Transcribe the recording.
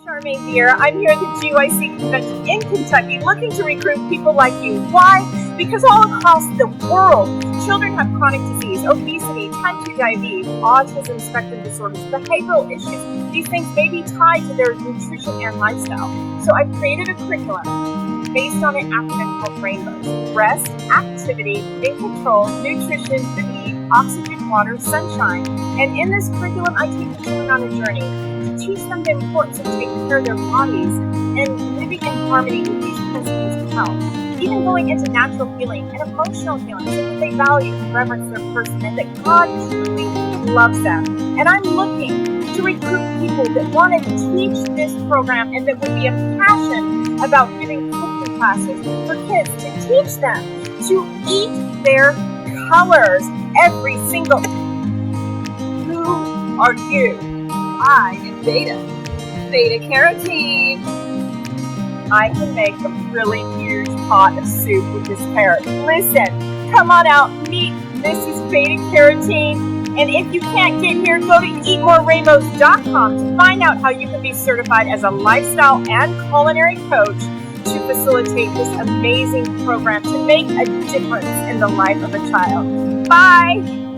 Charmaine here. I'm here at the GYC convention in Kentucky looking to recruit people like you. Why? Because all across the world, children have chronic disease, obesity, type 2 diabetes, autism spectrum disorders, behavioral issues. These things may be tied to their nutrition and lifestyle. So I've created a curriculum based on an acronym called RAINBOWS: rest, activity, in control, nutrition, food, oxygen, water, sunshine. And in this curriculum, I take the children on a journey to teach them the importance of taking care of their bodies and living in harmony with these principles of health. Even going into natural healing and emotional healing so that they value and reverence their person and that God truly loves them. And I'm looking to recruit people that want to teach this program and that would be a passion about giving cooking classes for kids to teach them to eat their colors every single. Who are you? I am beta carotene. I can make a really huge pot of soup with this carrot. Listen, come on out, meet Mrs. Beta Carotene. And if you can't get here, go to eatmorerainbows.com to find out how you can be certified as a lifestyle and culinary coach to facilitate this amazing program to make a difference in the life of a child. Bye!